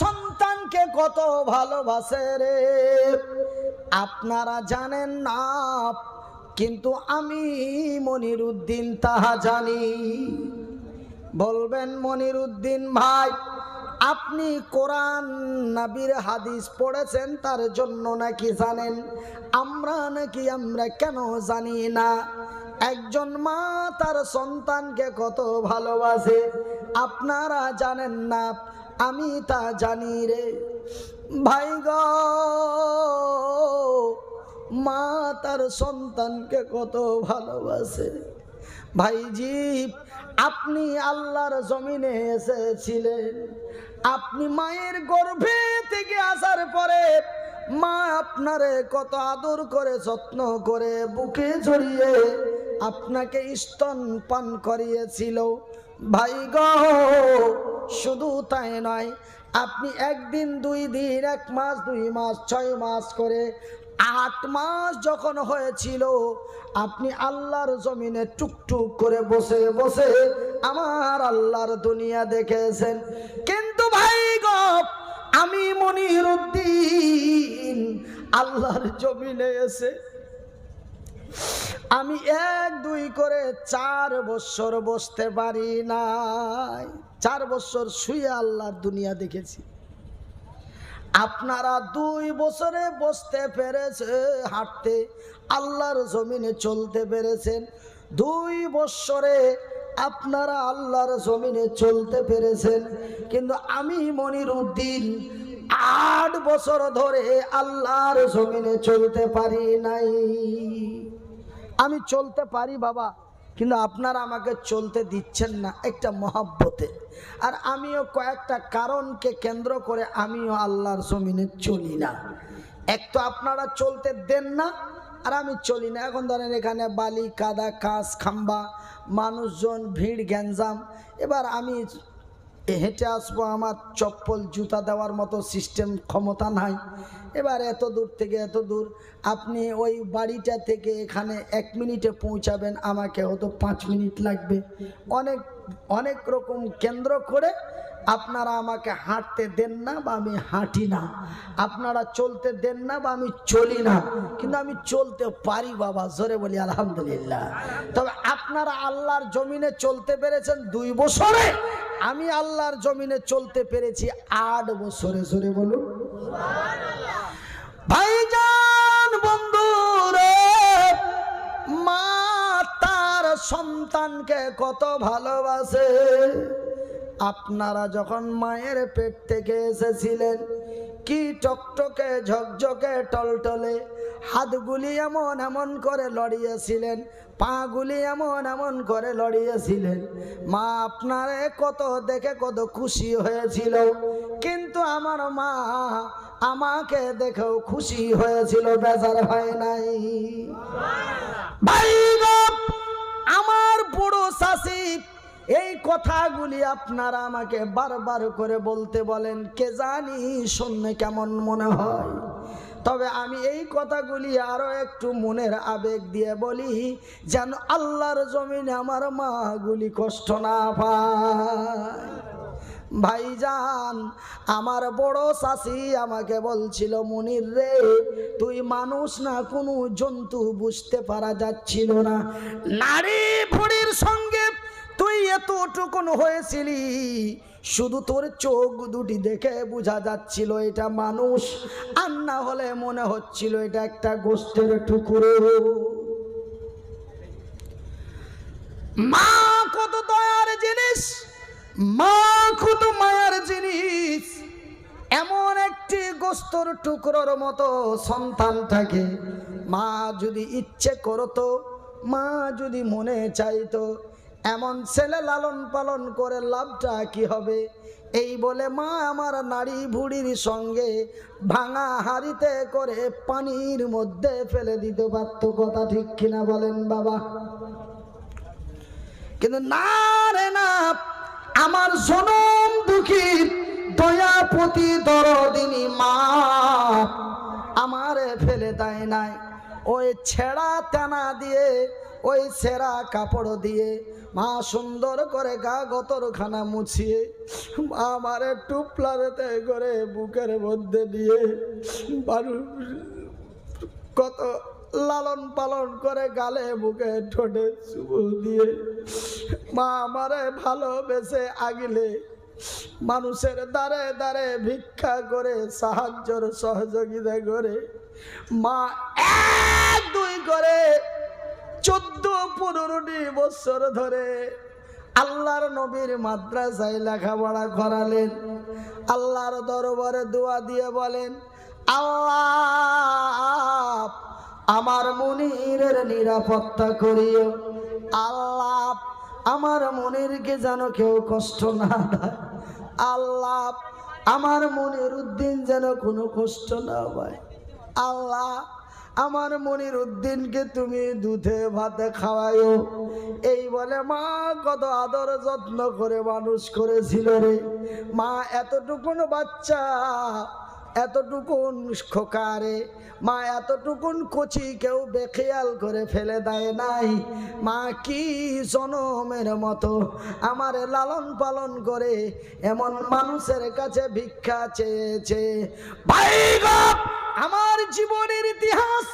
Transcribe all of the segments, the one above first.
সন্তানকে কত ভালোবাসে রে, আপনারা জানেন না, কিন্তু আমি মনিরউদ্দিন তাহা জানি। বলবেন মনিরউদ্দিন ভাই, আপনি কোরআন নবীর হাদিস পড়েছেন তার জন্য নাকি জানেন? আমরা কেন জানি না? একজন মা তার সন্তানকে কত ভালোবাসে আপনারা জানেন না, আমি তা জানি রে ভাই গো। মা তার সন্তানকে কত ভালোবাসে। ভাইজি, আপনি আল্লাহর জমিনে এসেছিলেন, আপনি মায়ের গর্ভে থেকে আসার পরে মা আপনারে কত আদর করে যত্ন করে বুকে জড়িয়ে আপনাকে স্তন পান করিয়েছিল ভাই গো। শুধু তাই নয়, আপনি একদিন 2 দিন 1 মাস 2 মাস 6 মাস করে 8 মাস যখন হয়েছিল, আপনি আল্লাহর জমিনে টুকটুক করে বসে বসে আমার আল্লাহর দুনিয়া দেখেছেন। কিন্তু ভাই গো, আমি মনিরউদ্দিন আল্লাহর জমিনে এসে আমি 1 2 করে 4 বছর বসতে পারি নাই। 4 বছর শুয়ে আল্লাহর দুনিয়া দেখেছি। আপনারা 2 বছরে বসতে পেরেছে, হাঁটতে আল্লাহর জমিনে চলতে পেরেছেন। 2 বছরে আপনারা আল্লাহর জমিনে চলতে পেরেছেন, কিন্তু আমি মনিরউদ্দিন 8 বছর ধরে আল্লাহর জমিনে চলতে পারি নাই। আমি চলতে পারি বাবা, কিন্তু আপনারা আমাকে চলতে দিচ্ছেন না একটা মহব্বতে। আর আমিও কয়েকটা কারণকে কেন্দ্র করে আমিও আল্লাহর জমিনে চলি না। এক তো আপনারা চলতে দেন না, আর আমি চলি না। এখন ধরেন এখানে বালি কাদা কাঁচ খাম্বা মানুষজন ভিড় গ্যাঞ্জাম, এবার আমি হেঁটে আসবো, আমার চপ্পল জুতা দেওয়ার মতো সিস্টেম ক্ষমতা নাই। এবার এত দূর থেকে এত দূর, আপনি ওই বাড়িটা থেকে এখানে 1 মিনিটে পৌঁছাবেন, আমাকে হয়তো 5 মিনিট লাগবে। অনেক অনেক রকম কেন্দ্র করে আপনারা আমাকে হাঁটতে দেন না বা আমি হাঁটি না, আপনারা চলতে দেন না বা আমি চলি না, কিন্তু আমি চলতে পারি বাবা, জোরে বলি আলহামদুলিল্লাহ। তবে আপনারা আল্লাহর জমিনে চলতে পেরেছেন 2 বছরে, আমি আল্লাহর জমিনে চলতে পেরেছি 8 বছরে, জোরে বলুন সুবহানাল্লাহ। ভাইজান বন্ধুরে, মা তার সন্তানকে কত ভালোবাসে। আপনারা যখন মায়ের পেট থেকে এসেছিলেন, কি টকটকে ঝকঝকে টলটলে, হাতগুলি এমন এমন করে লড়িয়েছিলেন, পাগুলি এমন এমন করে লড়িয়েছিলেন। মা আপনারে কত দেখে কত খুশি হয়েছিল, কিন্তু আমার মা আমাকে দেখেও খুশি হয়েছিল, বেজার হয় নাই। ভাই গো, আমার বড় শাশি এই কথাগুলি আপনারা আমাকে বারবার করে বলতে বলেন, কে জানি শুনলে কেমন মনে হয়। তবে আমি এই কথাগুলি আরো একটু মনের আবেগ দিয়ে বলি, যেন আল্লাহর জমিনে আমার মাগুলি কষ্ট না পায়। ভাইজান, আমার বড় শাশি আমাকে বলছিল, মনির রে, তুই মানুষ না কোনো জন্তু, বুঝতে পারা যাচ্ছিল না। নারী ভুড়ির সঙ্গে তুই এতটুকুন হয়েছিলি, শুধু তোর চোখ দুটি দেখে বোঝা যাচ্ছিল এটা মানুষ, আর না হলে মনে হচ্ছিল এটা একটা গোস্তের টুকরো। মা কত দয়ার জিনিস, মা কত মায়ার জিনিস। এমন একটি গোস্তর টুকরোর মতো সন্তান থাকে, মা যদি ইচ্ছে করতো, মা যদি মনে চাইতো, এমন ছেলে লালন পালন করে লাভটা কি হবে? এই বলে মা আমার নাড়ি ভুড়ির সঙ্গে ভাঙা হাড়িতে করে পানির মধ্যে ফেলে দিতে পারত, কথা ঠিক কিনা বলেন বাবা? কিন্তু না রে না, আমার জনম দুঃখী দয়াপতি দরদিনী মা আমারে ফেলে দেয় নাই, ওই ছেঁড়া টানা দিয়ে ওই ছেঁড়া কাপড় দিয়ে মা সুন্দর করে গা গতরখানা মুছিয়ে মা আমারে টুপলাতে করে বুকের মধ্যে দিয়ে মানুষ কত লালন পালন করে গালে বুকে ঠোঁটে চুমু দিয়ে মা আমারে ভালোবেসে আগিলে মানুষের দ্বারে দ্বারে ভিক্ষা করে সাহায্যর সহযোগিতা করে মা 1-2 করে 14-15 বছর ধরে আল্লাহর নবীর মাদ্রাসায় লেখাপড়া করালেন। আল্লাহর দরবারে দোয়া দিয়ে বলেন, আল্লাহ আমার মুনিরের নিরাপত্তা করিও, আল্লাহ আমার মুনিরকে যেন কেউ কষ্ট না দেয়, আল্লাহ আমার মনির উদ্দিন যেন কোনো কষ্ট না পায়, আল্লাহ আমার মনির উদ্দিনকে তুমি দুধে ভাতে খাওয়াইও। এই বলে মা কত আদর যত্ন করে মানুষ করেছিল রে। মা এতটুকুন বাচ্চা, এতটুকুন খোকারে মা এতটুকুন কচি কেউ বেখেয়াল করে ফেলে দেয় নাই। মা কি জনমের মতো আমারে লালন পালন করে এমন মানুষের কাছে ভিক্ষা চেয়েছে। ভাই গো, আমার জীবনের ইতিহাস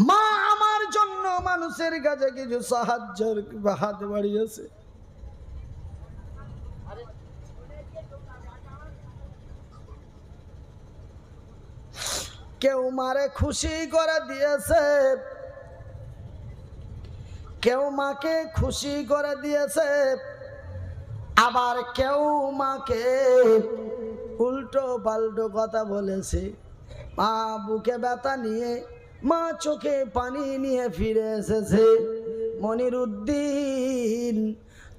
মা আমার জন্য মানুষের কাছে কিছু সাহায্যের হাত বাড়িয়েছে। কেউ মারে খুশি করে দিয়েছে, কেউ মাকে খুশি করে দিয়েছে, আবার কেউ মাকে উল্টো পাল্টো কথা বলেছে। মা বুকে ব্যথা নিয়ে, মা চোখে পানি নিয়ে ফিরে এসেছে। মনির উদ্দিন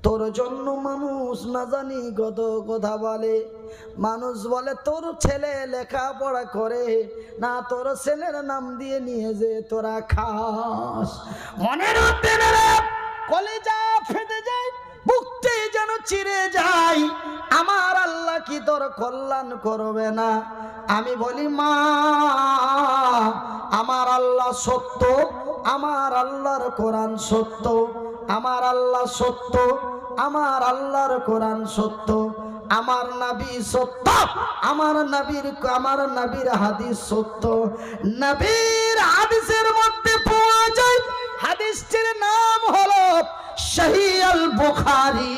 তোর জন্য মানুষ না জানি কত কথা বলে। মানুষ বলে তোর ছেলে লেখাপড়া করে না, তোর ছেলের নাম দিয়ে নিয়ে যে তোরা খাস। মনির উদ্দিনের কলিজা ফেটে যায়, বুকটি যেন চিরে যায়। আমার আল্লাহ কি তোর কল্যাণ করবে না? আমি বলি মা, আমার আল্লাহ সত্য, আমার আল্লাহর কোরআন সত্য, আমার আল্লাহ সত্য, আমার আল্লাহর কোরআন সত্য, আমার নবী সত্য, আমার নবীর হাদিস সত্য। নবীর হাদিসের মধ্যে পাওয়া যায়, হাদিসটির নাম হলো সহিহ আল বুখারী।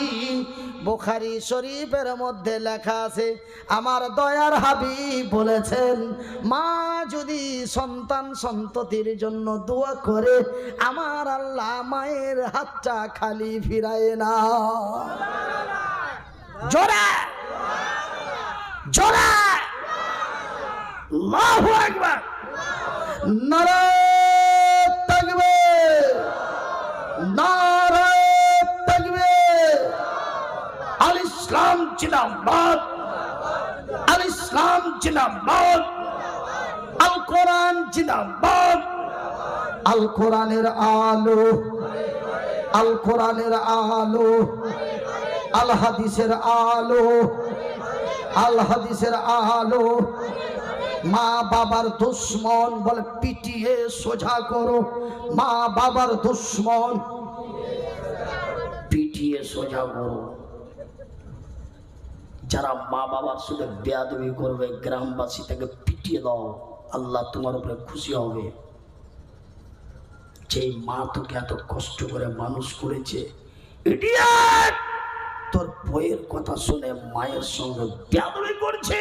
বুখারী শরীফের মধ্যে লেখা আছে, আমার দয়ার হাবিব বলেছেন, মা যদি সন্তান সন্ততির জন্য দোয়া করে আমার আল্লাহ মায়ের হাতটা খালি ফিরায় না। জোরে জোরে আল্লাহু আকবার, নারে তাকবীর, নারে তাকবীর। আল ইসলাম জিন্দাবাদ, আল ইসলাম জিন্দাবাদ, আল কোরআন জিন্দাবাদ। আল কোরআনের আলো, আল কোরআনের আলো, আল হাদিসের আলো, আল হাদিসের আলো। মা বাবার দুশ্মন বলে পিটিয়ে সোজা করো, মা বাবার দুশ্মন পিটিয়ে সোজা করো। যারা মা বাবার সাথে বেয়াদবি করবে, গ্রামবাসী তাকে পিটিয়ে দাও, আল্লাহ তোমার উপরে খুশি হবে। যে মা তোকে এত কষ্ট করে মানুষ করেছে, ইডিয়েট, তোর বইয়ের কথা শুনে মায়ের সঙ্গে বেয়াদবি করছে,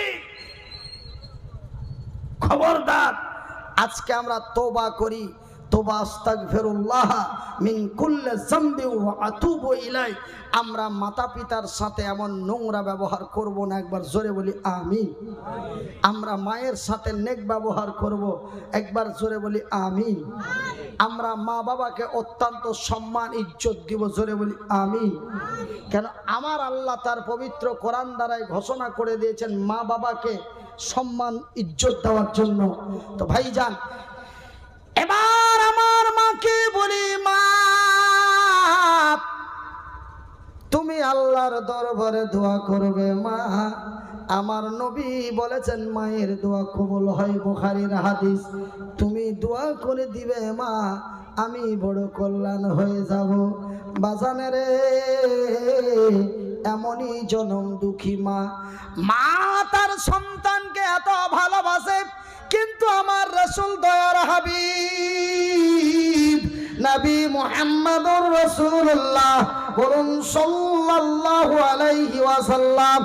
খবরদার। আজকে আমরা তওবা করি, তওবা আস্তাগফিরুল্লাহ মিন কুল্লি যামবি ওয়া আতুবু ইলাই। আমরা মাতা পিতার সাথে এমন নোংরা ব্যবহার করব না, একবার জোরে বলি আমিন। আমরা মায়ের সাথে নেক ব্যবহার করব, একবার জোরে বলি আমিন। আমরা মা বাবাকে অত্যন্ত সম্মান ইজ্জত দিব, জোরে বলি আমিন। কেন আমার আল্লাহ তার পবিত্র কোরআন দ্বারাই ঘোষণা করে দিয়েছেন মা বাবাকে সম্মান ইজ্জত দেওয়ার জন্য। তো ভাইজান, এবার আমার মাকে বলি, মা তুমি আল্লাহর দরবারে দোয়া করবে, মা আমার নবী বলেছেন মায়ের দোয়া কবুল হয়, বুখারীর হাদিস। তুমি দোয়া করে দিবে মা, আমি বড় কল্যাণ হয়ে যাব। বাজানে রে, এমনই জনম দুঃখী মা। মা তার সন্তানকে এত ভালোবাসে, কিন্তু আমার রাসূল দয়ার হাবিব নবী মুহাম্মদুর রাসূলুল্লাহ বলুন সাল্লাল্লাহু আলাইহি ওয়াসাল্লাম,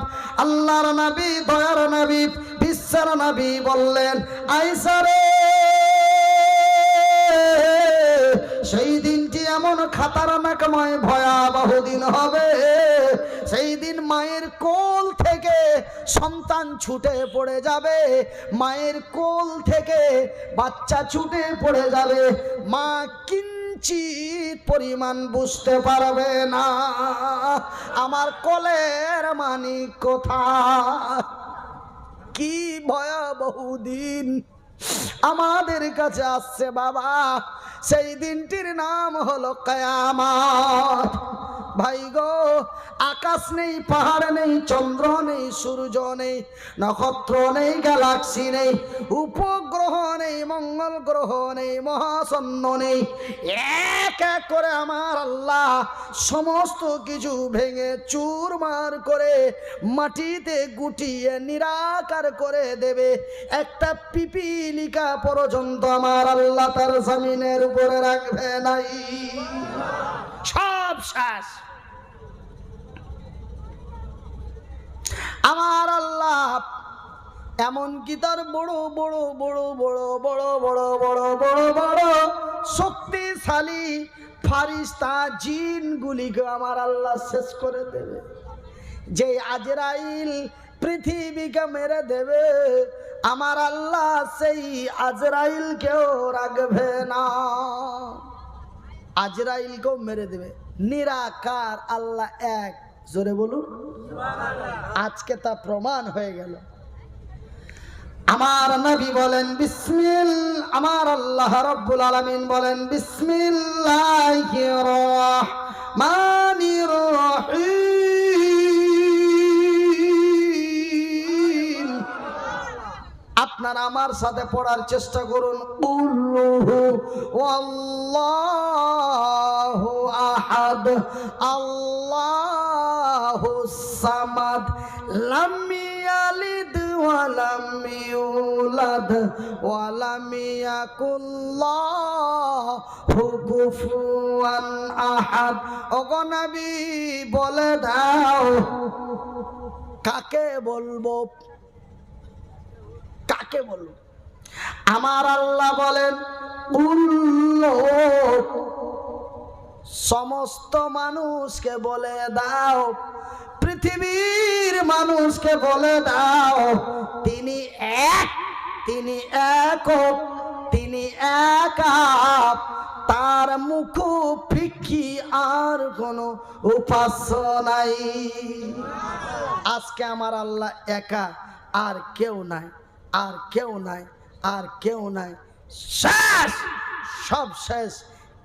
আল্লাহর নবী, দয়ার নবী, বিশ্বের নবী বললেন, আয়েশা রে, সেই দিনটি এমন খাতারনাকময় ভয়াবহ দিন হবে, সেই দিন মায়ের কোল থেকে সন্তান ছুটে পড়ে যাবে, মায়ের কোল থেকে বাচ্চা ছুটে পড়ে যাবে, মা কিঞ্চিত পরিমাণ বুঝতে পারবে না আমার কোলের মানিক কোথায়। কি ভয়াবহ দিন আমাদের কাছে আসছে বাবা, সেই দিনটির নাম হলো কিয়ামত। ভাই গো, আকাশ নেই, পাহাড় নেই, চন্দ্র নেই, সূর্য নেই, নক্ষত্র নেই, গ্যালাক্সি নেই, উপগ্রহ নেই, মঙ্গল গ্রহ নেই, মহাশূন্য নেই, এক এক করে আমার আল্লাহ সমস্ত কিছু ভেঙে চুরমার করে মাটিতে গুটিয়ে নিরাকার করে দেবে। একটা পিপিলিকা পর্যন্ত আমার আল্লাহ তার জমিনের উপরে রাখবে নাই, সব শেষ। আমার আল্লাহ এমনকি তার বড় বড় বড় বড় বড় বড় বড় বড় বড় শক্তিশালী ফারিস্তা জিনগুলিকে আমার আল্লাহ শেষ করে দেবে। যে আজরাইল পৃথিবীকে মেরে দেবে, আমার আল্লাহ সেই আজরাইলকেও রাখবে না, আজরাইলকেও মেরে দেবে। নিরাকার আল্লাহ এক, জোরে বলুন আজকে তা প্রমাণ হয়ে গেল। আমার নবী বলেন বিসমিল্লাহ, আমার আল্লাহ রাব্বুল আলামিন বলেন বিসমিল্লাহির রহমানির রহিম। আপনারা আমার সাথে পড়ার চেষ্টা করুন, কুল্লুহু ওয়াল্লাহু আহাদ আল্লাহুস সামাদ লাম ইয়ালিদ ওয়া লাম ইউলাদ ওয়া লাম ইয়াকুল লাহু কুফুয়ান আহাদ। ওগো নবী বলে দাও, কাকে বলবো, কাকে বলবো? আমার আল্লাহ বলেন সমস্ত মানুষকে বলে দাও, পৃথিবীর মানুষকে বলে দাও, তিনি এক, তিনি একক, তিনি একা, তার মুখ ফিকি আর কোনো উপাস্য নাই। আজকে আমার আল্লাহ একা, আর কেউ নাই, আর কেউ নাই, আর কেউ নাই, শেষ, সব শেষ।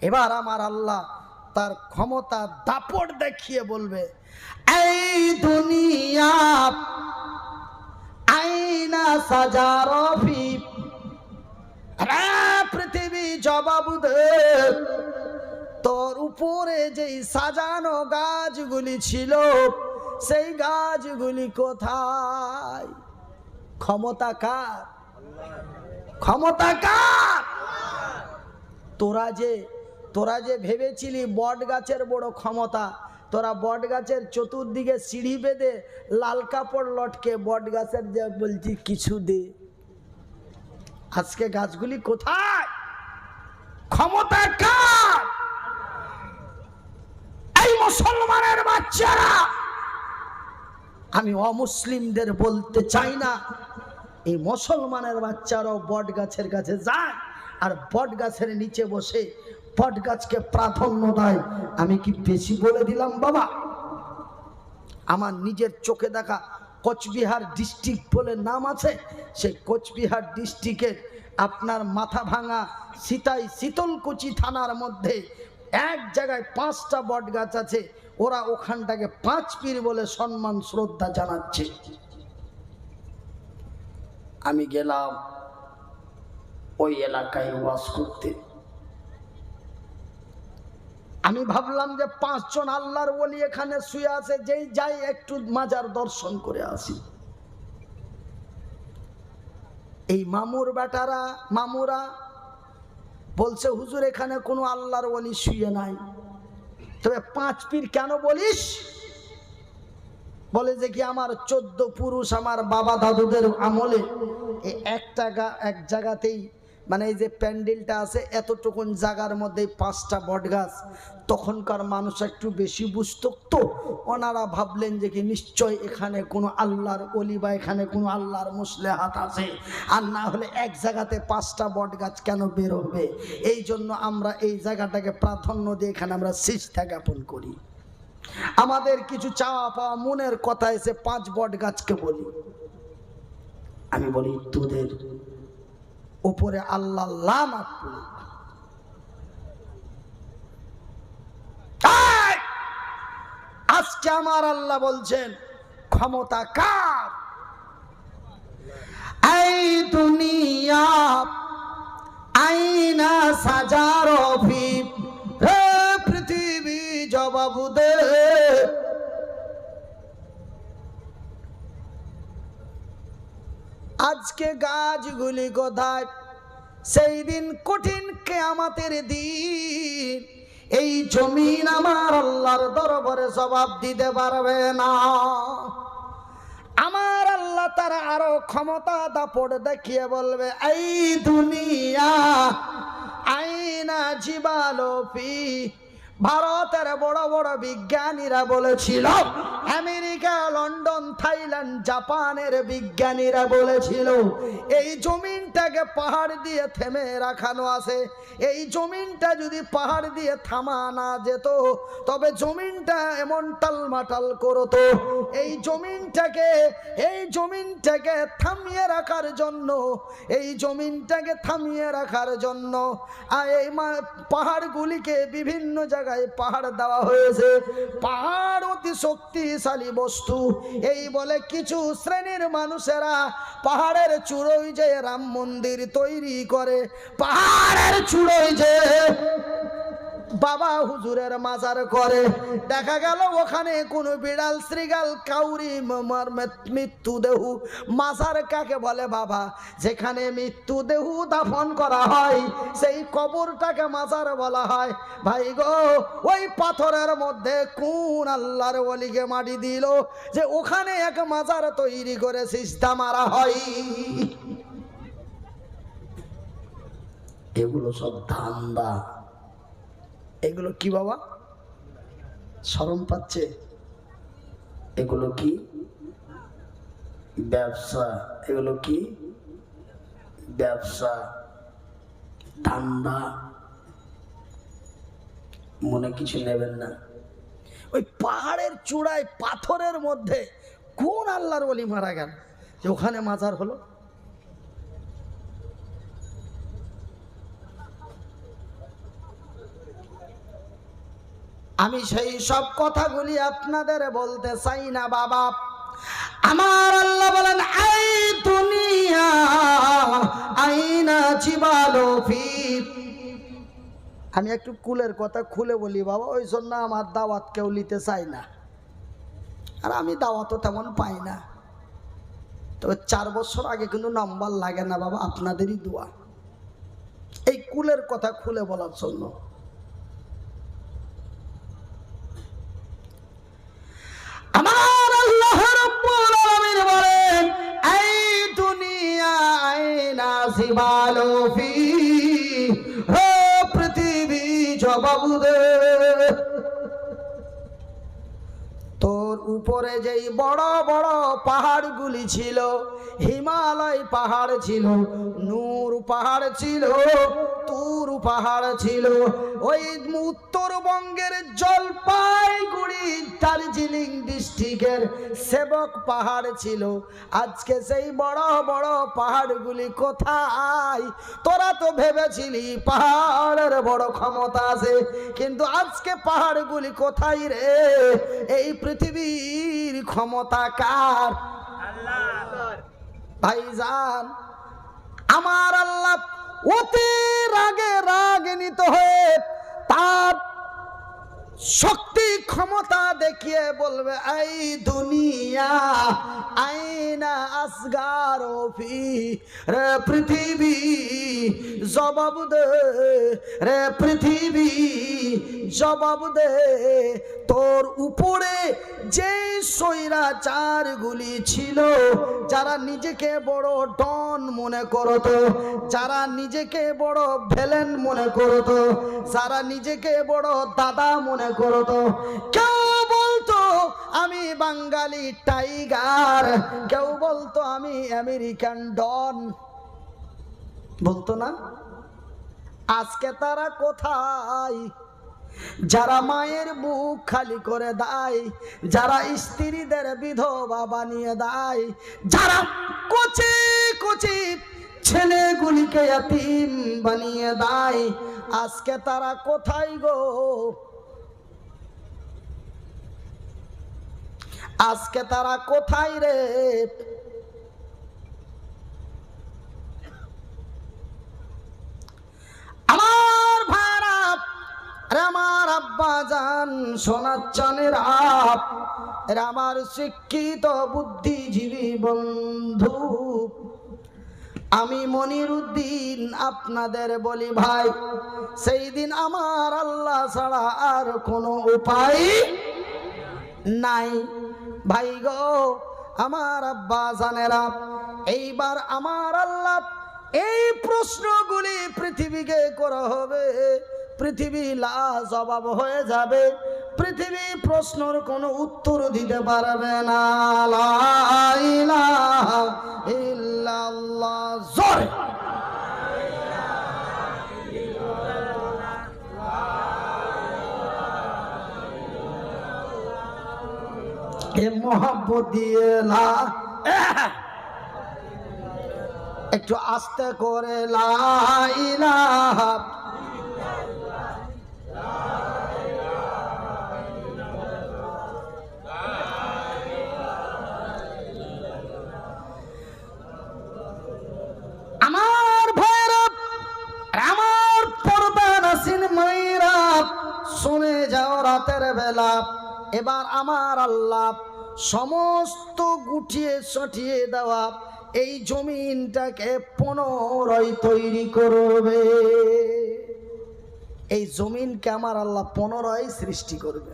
এবার আমার আল্লাহ তার ক্ষমতা দাপট দেখিয়ে বলবে, এই দুনিয়া আইনা সাজারফি, পৃথিবী জবাব দে, তোর উপরে যেই সাজানো গাছগুলি ছিল সেই গাছগুলি কোথায়? ক্ষমতা কার? ক্ষমতা কার? তোরা যে ভেবেছিলি বট গাছের বড় ক্ষমতা, তোরা বট গাছের চতুর্দিকে সিঁড়ি বেঁধে লাল কাপড় লটকে বট গাছের যে বলছি কিছু দে। আজকে গাছগুলি কোথায়? ক্ষমতা কার? এই মুসলমানের বাচ্চারা, আমি অমুসলিমদের বলতে চাই না, এই মুসলমানের বাচ্চারাও বট গাছের কাছে যায় আর বট গাছের নিচে বসে বট গাছকে প্রাধান্য দেয়। আমি কি বেশি বলে দিলাম বাবা? আমার নিজের চোখে দেখা কোচবিহার ডিস্ট্রিক্ট বলে নাম আছে, সেই কোচবিহার ডিস্ট্রিক্টের আপনার মাথা ভাঙা সিতাই শীতলকুচি থানার মধ্যে এক জায়গায় 5টা বট গাছ আছে, ওরা ওখানটাকে 5 পীর বলে সম্মান শ্রদ্ধা জানাচ্ছে। আমি গেলাম ওই এলাকায় ওয়াজ করতে। আমি ভাবলাম যে 5 জন আল্লাহর ওলি এখানে শুয়ে আছে, যেই যাই একটু মাজার দর্শন করে আসি। এই মামুরা বলছে, হুজুর এখানে কোনো আল্লাহর ওলি শুয়ে নাই। তবে 5 পীর কেন বলিস? বলে যে কি আমার 14 পুরুষ আমার বাবা দাদুদের আমলে এই এক জায়গাতেই, মানে এই যে প্যান্ডেলটা আছে এতটুকুন জায়গার মধ্যে 5টা বট গাছ। তখনকার মানুষ একটু বেশি বুঝত, তো ওনারা ভাবলেন যে কি নিশ্চয় এখানে কোনো আল্লাহর ওলি বা এখানে কোনো আল্লাহর মুসলেহাত আছে, আর না হলে এক জায়গাতে 5টা বট গাছ কেন বের হবে। এই জন্য আমরা এই জায়গাটাকে প্রাধান্য দিয়ে এখানে আমরা সিজদা জ্ঞাপন করি। আমাদের কিছু চাওয়া পাওয়া মনের কথা এসে 5 বট গাছকে বলি। আমি বলি তোদের উপরে আল্লাহ লানত পড়ুক। আজকে আমার আল্লাহ বলছেন ক্ষমতা কার? এই দুনিয়া আইনা সাজার ফি, হে পৃথিবী জবাব দে। আজকে গাছগুলি কোথায়? সেই দিন কঠিন কিয়ামতের দিন এই জমিন আমার আল্লাহর দরবারে জবাব দিতে পারবে না। আমার আল্লাহ তার আরো ক্ষমতা দাপট দেখিয়ে বলবে, এই দুনিয়া আইনা জিবালো ফি। ভারতের বড় বড় বিজ্ঞানীরা বলেছিল, আমেরিকা, লন্ডন, থাইল্যান্ড, জাপানের বিজ্ঞানীরা বলেছিল এই জমিনটাকে পাহাড় দিয়ে থেমে রাখানো আছে। এই জমিনটা যদি পাহাড় দিয়ে থামা না যেত তবে জমিনটা এমন টালমাটাল করতো। এই জমিনটাকে থামিয়ে রাখার জন্য, এই জমিনটাকে থামিয়ে রাখার জন্য এই পাহাড়গুলিকে বিভিন্ন জায়গায় পাহাড় দেওয়া হয়েছে। পাহাড় অতি শক্তিশালী বস্তু। এই বলে কিছু শ্রেণীর মানুষেরা পাহাড়ের চূড়োয় যে রাম মন্দির তৈরি করে, পাহাড়ের চূড়োয় যে বাবা হুজুরের মাজার করে। দেখা গেল ওখানে কোনো বিড়াল, শ্রীগাল, কাউরি মৃত্যুদেহ। মাজার কাকে বলে বাবা? যেখানে মৃত্যুদেহ দাফন করা হয় সেই কবরটাকে মাজার বলা হয়। ভাই গো, ওই পাথরের মধ্যে কোন আল্লাহর ওলিকে মাটি দিল যে ওখানে এক মাজার তৈরি করে সিজদা মারা হয়? এগুলো সব ধান্দা। এগুলো কি বাবা? শরম পাচ্ছে? এগুলো কি ব্যবসা? এগুলো কি ব্যবসা, ধান্দা। মনে কিছু নেবেন না। ওই পাহাড়ের চূড়ায় পাথরের মধ্যে কোন আল্লাহর ওলি মারা গেল যে ওখানে মাজার হলো? আমি সেই সব কথাগুলি আপনাদের বলতে চাই না বাবা। আমার আল্লাহ বলেন, এই দুনিয়া আইনা জিবালো ফি। আমি একটু কুলের কথা খুলে বলি বাবা, ওই জন্য আমার দাওয়াত কেউ নিতে চাই না, আর আমি দাওয়াতও তেমন পাই না। তবে 4 বছর আগে কিন্তু নাম্বার লাগে না বাবা, আপনাদেরই দোয়া। এই কুলের কথা খুলে বলার জন্য। আমার আল্লাহ রাব্বুল আলামিন বলেন, এই দুনিয়া আইনা জিবালো ফি, হে পৃথিবী জবাব দে। তোর উপরে যেই বড় বড় পাহাড়গুলি ছিল, হিমালয় পাহাড় ছিল, নূর পাহাড় ছিল, তুর পাহাড় ছিল, ওই উত্তরবঙ্গের জলপাইগুড়ি দার্জিলিং ডিস্ট্রিক্টের সেবক পাহাড় ছিল। আজকে সেই বড় বড় পাহাড়গুলি কোথায়? তোরা তো ভেবেছিলি পাহাড়ের বড় ক্ষমতা আছে, কিন্তু আজকে পাহাড়গুলি কোথায় রে? এই পৃথিবীর ক্ষমতা কার? আল্লাহর। ভাইজান, আমার আল্লাহ অতি রাগে রাগান্বিত হয়ে তার শক্তি ক্ষমতা দেখিয়ে বলবে, এই দুনিয়া আইনা আসগার ফি, রে পৃথিবী জবাব দে, রে পৃথিবী জবাব দে, তোর উপরে যে স্বৈরাচারগুলি ছিল, যারা নিজেকে বড় ডন মনে করতো, যারা নিজেকে বড় ভিলেন মনে করতো, যারা নিজেকে বড় দাদা মনে করতো, কেউ বলতো আমি বাঙালি টাইগার, কেউ বলতো আমি আমেরিকান ডন, বলতো না? আজকে তারা কোথায়? যারা মায়ের বুক খালি করে দেয়, যারা স্ত্রীদের বিধবা বানিয়ে দেয়, যারা কচি কচি ছেলেগুলিকে ইয়াতীম বানিয়ে দেয়, আজকে তারা কোথায় গো? আজকে তারা কোথায় রে? আমার ভাইরা, আমার আব্বা জান, সোনার চানের আপ, আমার শিক্ষিত বুদ্ধিজীবী বন্ধু, আমি মনিরুদ্দিন আপনাদের বলি ভাই, সেই দিন আমার আল্লাহ ছাড়া আর কোনো উপায় নাই। ভাই গো, আমার আব্বা জানেরা, এইবার আমার আল্লাহ এই প্রশ্নগুলি পৃথিবীকে করা হবে, পৃথিবী লাজবাব হয়ে যাবে, পৃথিবী প্রশ্নের কোনো উত্তর দিতে পারবে না। লা ইলাহা ইল্লাল্লাহ, জোরে এ মোহাব্বত দিয়ে লা, একটু আস্তে করে লা ইলাহা, আমার ভাইরা, আমার পর্দা নাসিন মাইরা, শুনে যাও রাতের বেলা, এবার আমার আল্লাহ সমস্ত গুটিয়ে সটিয়ে দেওয়া এই জমিনটাকে পুনরায় তৈরি করবে। এই জমিনকে আমার আল্লাহ পুনরায় সৃষ্টি করবে।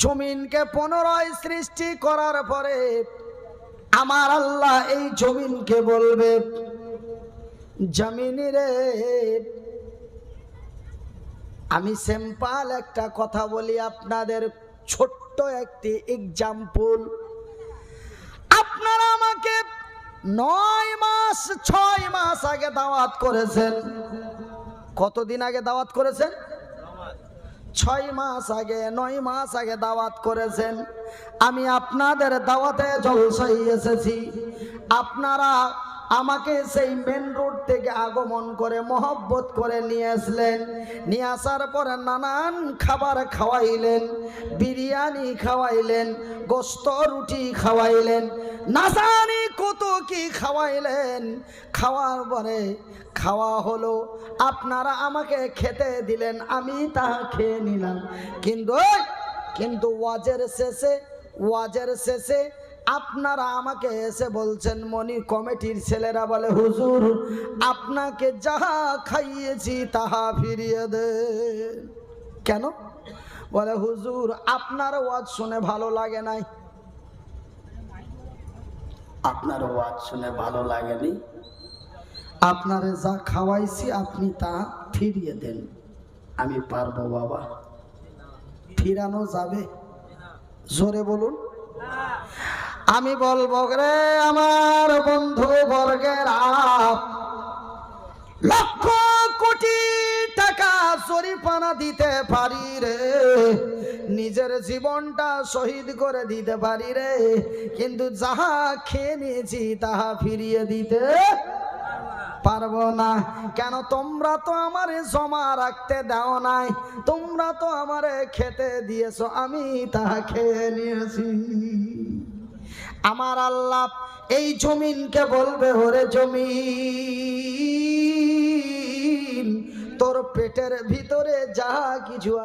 জমিনকে পুনরায় সৃষ্টি করার পরে আমার আল্লাহ এই জমিনকে বলবে, জমিন রে, আমি সিম্পল একটা কথা বলি আপনাদের, ছোট্ট একটি এক্সাম্পল। আপনারা আমাকে 9 মাস 6 মাস আগে দাওয়াত করেছেন। কতদিন আগে দাওয়াত করেছেন? 6 মাস আগে, 9 মাস আগে দাওয়াত করেছেন। আমি আপনাদের দাওয়াতে জলসায় এসেছি। আপনারা আমাকে সেই মেন রোড থেকে আগমন করে মহব্বত করে নিয়ে আসলেন। নিয়ে আসার পরে নানান খাবার খাওয়াইলেন, বিরিয়ানি খাওয়াইলেন, গোস্ত রুটি খাওয়াইলেন, না জানি কত কি খাওয়াইলেন। খাওয়ার পরে খাওয়া হলো, আপনারা আমাকে খেতে দিলেন, আমি তা খেয়ে নিলাম। কিন্তু ওয়াজের শেষে আপনারা আমাকে এসে বলছেন, মনি কমিটির ছেলেরা বলে, হুজুর আপনাকে যাহা খাইয়েছি তাহা ফিরিয়ে দেন। কেন? বলে, হুজুর আপনার ওয়াজ শুনে ভালো লাগে নাই। আপনার ওয়াজ শুনে ভালো লাগেনি, আপনারে যা খাওয়াইছি আপনি তা ফিরিয়ে দেন। আমি পারবো বাবা? ফিরানো যাবে? জোরে বলুন। আমি বলবো রে আমার বন্ধু বর্গের, লক্ষ কোটি টাকা জরিমানা দিতে পারি রে, নিজের জীবনটা শহীদ করে দিতে পারি রে, কিন্তু যাহা খেয়ে নিয়েছি তাহা ফিরিয়ে দিতে পারবো না। কেন? তোমরা তো আমারে জমা রাখতে দাও নাই, তোমরা তো আমারে খেতে দিয়েছো, আমি তাহা খেয়ে নিয়েছি। আমার আল্লাহ এই জমিনকে বলবে, ওরে জমিন, তোর পেটের ভিতরে যা কিছু